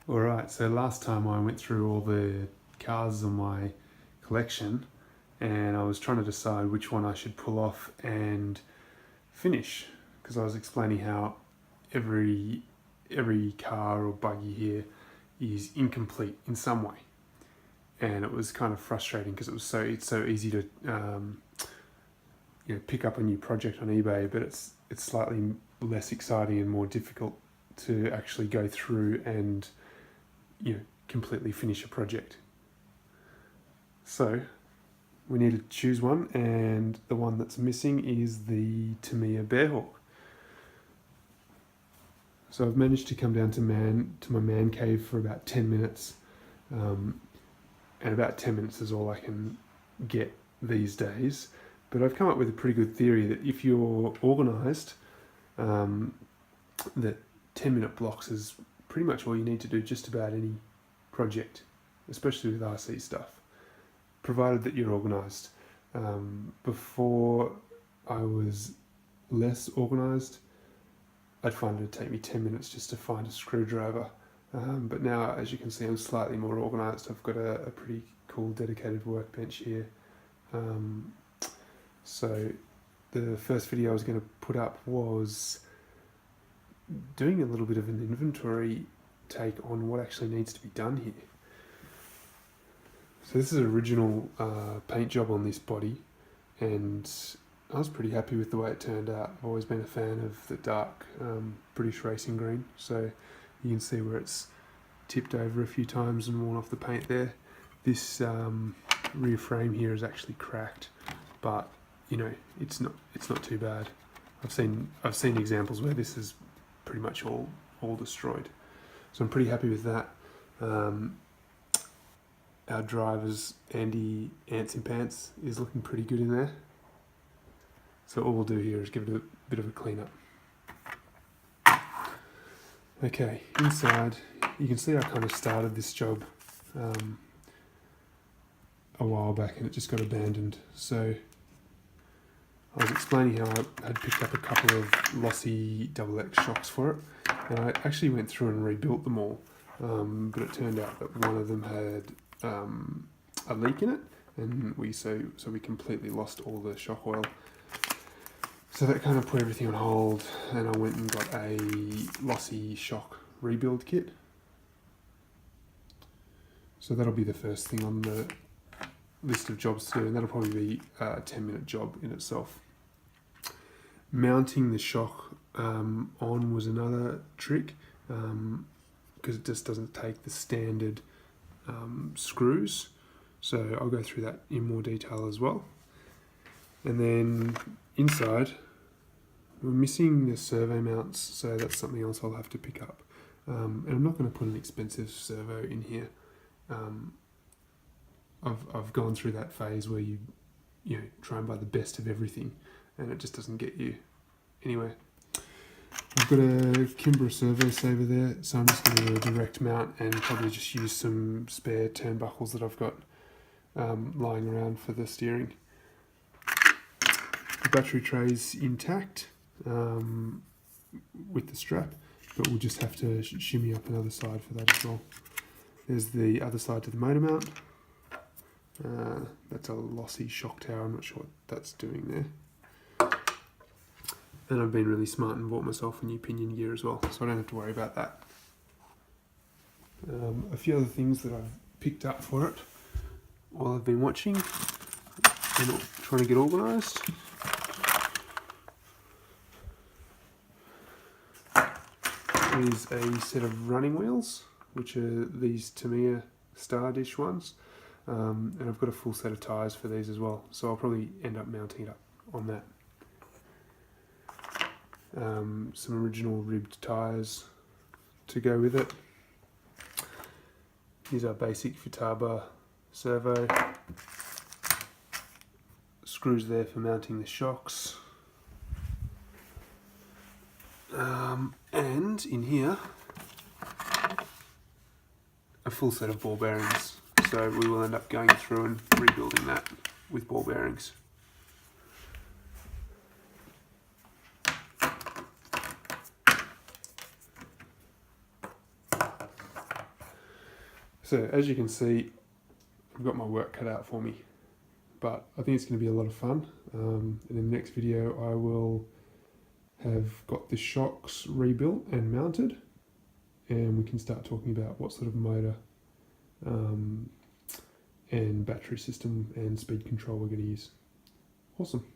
Alright, so last time I went through all the cars on my collection and I was trying to decide which one I should pull off and finish, because I was explaining how every car or buggy here is incomplete in some way, and it was kind of frustrating because it's so easy to pick up a new project on eBay, but it's slightly less exciting and more difficult to actually go through and completely finish a project. So we need to choose one, and the one that's missing is the Tamiya BearHawk. So I've managed to come down to my man cave for about 10 minutes, and about 10 minutes is all I can get these days. But I've come up with a pretty good theory that if you're organised, that 10-minute blocks is pretty much all you need to do just about any project, especially with RC stuff, provided that you're organised. Before I was less organised, I'd find it'd take me 10 minutes just to find a screwdriver. But now, as you can see, I'm slightly more organised. I've got a pretty cool dedicated workbench here. So the first video I was going to put up was doing a little bit of an inventory take on what actually needs to be done here. So this is an original paint job on this body, and I was pretty happy with the way it turned out. I've always been a fan of the dark British racing green, so you can see where it's tipped over a few times and worn off the paint there. This rear frame here is actually cracked, but it's not too bad. I've seen examples where this is pretty much all destroyed, so I'm pretty happy with that. Our driver's Andy Ants in Pants is looking pretty good in there. So all we'll do here is give it a bit of a clean up. Okay, inside, you can see I kind of started this job a while back and it just got abandoned. So I was explaining how I had picked up a couple of lossy XX shocks for it, and I actually went through and rebuilt them all, but it turned out that one of them had a leak in it, and we completely lost all the shock oil. So that kind of put everything on hold, and I went and got a lossy shock rebuild kit. So that'll be the first thing on the list of jobs to do, and that'll probably be a 10-minute job in itself. Mounting the shock on was another trick, because it just doesn't take the standard screws. So I'll go through that in more detail as well. And then inside, we're missing the servo mounts, so that's something else I'll have to pick up. And I'm not going to put an expensive servo in here. I've gone through that phase where you try and buy the best of everything, and it just doesn't get you anywhere. I've got a Kimbra servo saver there, so I'm just going to do a direct mount and probably just use some spare turnbuckles that I've got lying around for the steering. The battery tray's intact with the strap, but we'll just have to shimmy up another side for that as well. There's the other side to the motor mount. That's a lossy shock tower, I'm not sure what that's doing there. And I've been really smart and bought myself a new pinion gear as well, so I don't have to worry about that. A few other things that I've picked up for it while I've been watching and trying to get organised. Is a set of running wheels, which are these Tamiya Star Dish ones, and I've got a full set of tyres for these as well, so I'll probably end up mounting it up on that. Some original ribbed tyres to go with it. Here's our basic Futaba servo. Screws there for mounting the shocks. And in here, a full set of ball bearings. So we will end up going through and rebuilding that with ball bearings. So as you can see, I've got my work cut out for me, but I think it's going to be a lot of fun. In the next video I will have got the shocks rebuilt and mounted, and we can start talking about what sort of motor and battery system and speed control we're going to use. Awesome.